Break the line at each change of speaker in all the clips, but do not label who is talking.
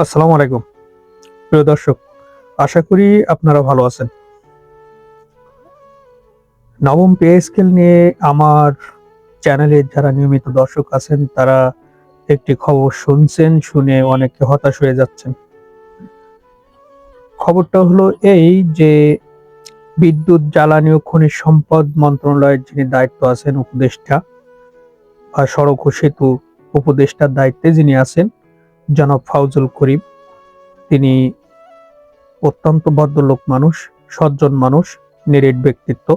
আসসালামু আলাইকুম প্রিয় দর্শক, আশা করি আপনারা ভালো আছেন। নবম পে স্কেল নিয়ে আমার চ্যানেলে যারা নিয়মিত দর্শক আছেন তারা একটি খবর শুনছেন, শুনে অনেকে হতাশ হয়ে যাচ্ছেন। খবরটা হলো এই যে বিদ্যুৎ, জ্বালানি ও খনিজ সম্পদ মন্ত্রণালয়ের যিনি দায়িত্ব আছেন উপদেষ্টা বা সড়ক ও সেতু উপদেষ্টার দায়িত্বে যিনি আছেন জনাব ফাউজুল করিম, তিনি অত্যন্ত ভদ্রলোক মানুষ, সজ্জন মানুষ, নিরেট ব্যক্তিত্ব।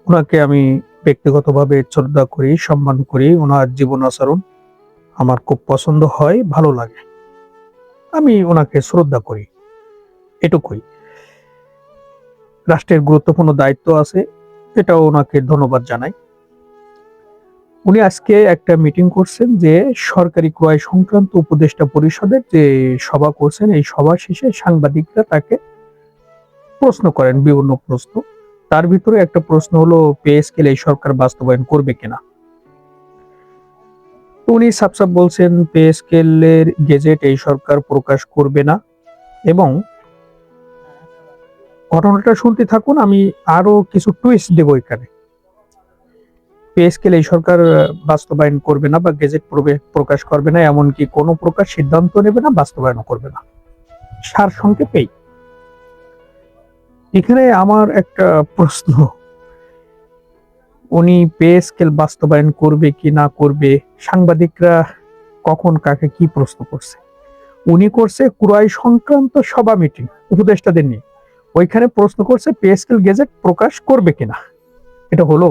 ওনাকে আমি ব্যক্তিগতভাবে শ্রদ্ধা করি, সম্মান করি। ওনার জীবন আচরণ আমার খুব পছন্দ হয়, ভালো লাগে। আমি ওনাকে শ্রদ্ধা করি, এটুকুই। রাষ্ট্রের গুরুত্বপূর্ণ দায়িত্ব আছে, এটাও ওনাকে ধন্যবাদ জানাই। উনি আজকে একটা মিটিং করছেন, যে সরকারি ক্রয় সংক্রান্ত উপদেষ্টা পরিষদের যে সভা করছেন, এই সভা শেষে সাংবাদিকরা তাকে প্রশ্ন করেন, বিভিন্ন প্রশ্ন। তার ভিতরে একটা প্রশ্ন হলো পে স্কেল এই সরকার বাস্তবায়ন করবে কিনা। উনি সাফ বলছেন পে স্কেলের গেজেট এই সরকার প্রকাশ করবে না, এবং ঘটনাটা শুনতে থাকুন, আমি আরো কিছু টুইস্ট দেব এখানে। পে স্কেল এই সরকার বাস্তবায়ন করবে না বা গেজেট প্রকাশ করবে না, এমনকি কোনো প্রকার সিদ্ধান্ত নেবে না, বাস্তবায়ন করবে না। সার সংক্ষেপেই এখানে আমার একটা প্রশ্ন, উনি পে স্কেল বাস্তবায়ন করবে কি না করবে, সাংবাদিকরা কখন কাকে কি প্রশ্ন করছে? উনি করছে ক্রয় সংক্রান্ত সভা মিটিং উপদেষ্টাদের নিয়ে, ওইখানে প্রশ্ন করছে পে স্কেল গেজেট প্রকাশ করবে কিনা। এটা হলো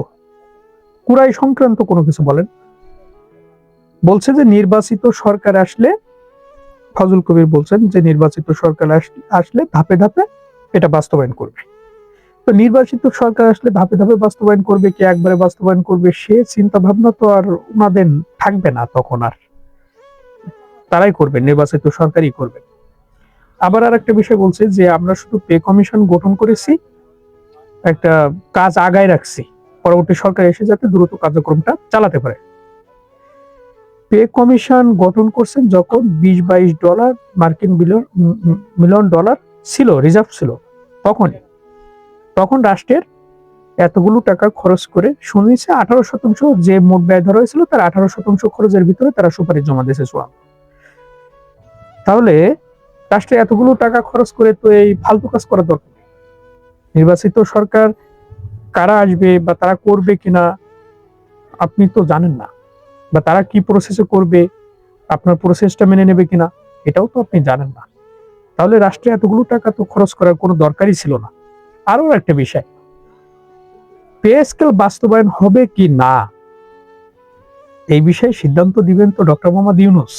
ক্রয় সংক্রান্ত কোনো কিছু বলেন। বলছে যে নির্বাচিত সরকার আসলে, ফজল কবির বলছেন যে নির্বাচিত সরকার আসলে ধাপে ধাপে এটা বাস্তবায়ন করবে। তো নির্বাচিত সরকার আসলে ধাপে ধাপে বাস্তবায়ন করবে কি একবারে বাস্তবায়ন করবে, সে চিন্তা ভাবনা তো আর ওনাদের থাকবে না, তখন আর তারাই করবে, নির্বাচিত সরকারই করবে। আবার আর একটা বিষয় বলছে যে আমরা শুধু পে কমিশন গঠন করেছি, একটা কাজ আগায় রাখছি, পরবর্তী সরকার এসে যাতে দ্রুত কার্যক্রমটা চালাতে পারে। পে কমিশন গঠন করছেন যখন $20-22 মার্কিন মিলিয়ন ডলার ছিল, রিজার্ভ ছিল, তখন রাষ্ট্রের এতগুলো টাকা খরচ করে শুনেছে 18% যে মোট ব্যয় ধরা হয়েছিল তার 18% খরচের ভিতরে তারা সুপারিশ জমা দিয়েছে চূড়ান্ত। তাহলে রাষ্ট্রে এতগুলো টাকা খরচ করে তো এই ফালতু কাজ করা দরকার। নির্বাচিত সরকার কারা আসবে বা তারা করবে কিনা আপনি তো জানেন না, বা তারা কি প্রসেসে করবে, আপনার প্রসেসটা মেনে নেবে কিনা এটাও তো আপনি জানেন না। তাহলে রাষ্ট্রে এতগুলো টাকা তো খরচ করার কোনো দরকারই ছিল না। আরো একটা বিষয়, পে স্কেল বাস্তবায়ন হবে কি না এই বিষয়ে সিদ্ধান্ত দিবেন তো ডক্টর মোহাম্মদ ইউনূস।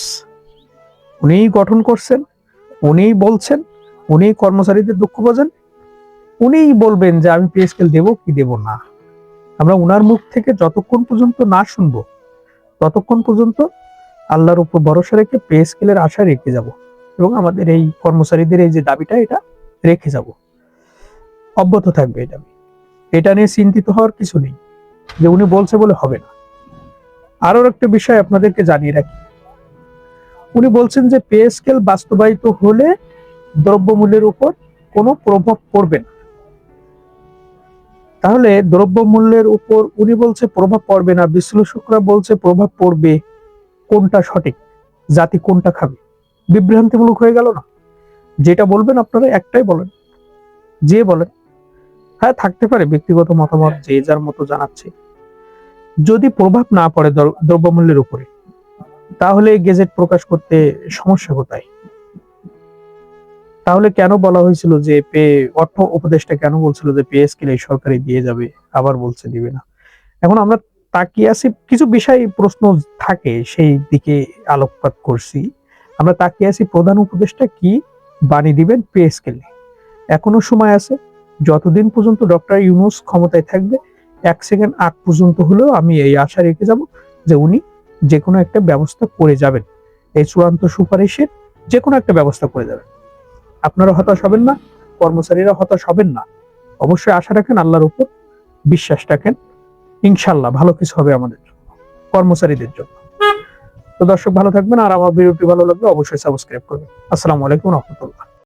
উনিই গঠন করছেন, উনিই বলছেন, উনিই কর্মচারীদের দুঃখ বোঝেন, উনিই বলবেন যে আমি পে স্কেল দেবো কি দেব না। আমরা উনার মুখ থেকে যতক্ষণ পর্যন্ত না শুনবো ততক্ষণ পর্যন্ত আল্লাহর উপর ভরসা রেখে পে স্কেলের আশা রেখে যাব, এবং আমাদের এই কর্মচারীদের এই যে দাবিটা এটা রেখে যাব, অব্যাহত থাকবে। এটা নিয়ে চিন্তিত হওয়ার কিছু নেই, যে উনি বলছে বলে হবে না। আরো একটা বিষয় আপনাদেরকে জানিয়ে রাখি, উনি বলছেন যে পে স্কেল বাস্তবায়িত হলে দ্রব্যমূল্যের উপর কোনো প্রভাব পড়বে না। তাহলে দ্রব্যমূল্যের উপর উনি বলছে প্রভাব পড়বে না, বিশ্লেষকরা বলছে প্রভাব পড়বে, কোনটা সঠিক, জাতি কোনটা খাবে? বিভ্রান্তিমূলক হয়ে গেল না? যেটা বলবেন আপনারা একটাই বলেন, যে বলেন। হ্যাঁ, থাকতে পারে ব্যক্তিগত মতামত, যে যার মতো জানাচ্ছে। যদি প্রভাব না পড়ে দ্রব্যমূল্যের উপরে, তাহলে গেজেট প্রকাশ করতে সমস্যা কোথায়? তাহলে কেন বলা হয়েছিল যে অর্থ উপদেষ্টা কেন বলছিল যে পে স্কেল এই সরকারি দিয়ে যাবে, আবার বলছে দিবে না? এখন আমরা তাকিয়ে আছি, কিছু বিষয় প্রশ্ন থাকে সেই দিকে আলোকপাত করছি। আমরা তাকিয়ে আছি প্রধান উপদেষ্টা কি বাণী দিবেন পে স্কেলে। এখনো সময় আছে, যতদিন পর্যন্ত ডক্টর ইউনূস ক্ষমতায় থাকবে, 1 সেকেন্ড আগ পর্যন্ত হলেও আমি এই আশা রেখে যাব যে উনি যে কোনো একটা ব্যবস্থা করে যাবেন, এই চূড়ান্ত সুপারিশের যে কোনো একটা ব্যবস্থা করে যাবেন। আপনারা হতাশ হবেন না, কর্মচারীরা হতাশ হবেন না। অবশ্যই আশা রাখেন, আল্লাহর উপর বিশ্বাস রাখেন, ইনশাল্লাহ ভালো কিছু হবে আমাদের কর্মচারীদের জন্য। তো দর্শক ভালো থাকবেন, আর আমার ভিডিওটি ভালো লাগলে অবশ্যই সাবস্ক্রাইব করবেন। আসসালামু আলাইকুম রহমতুল্লাহ।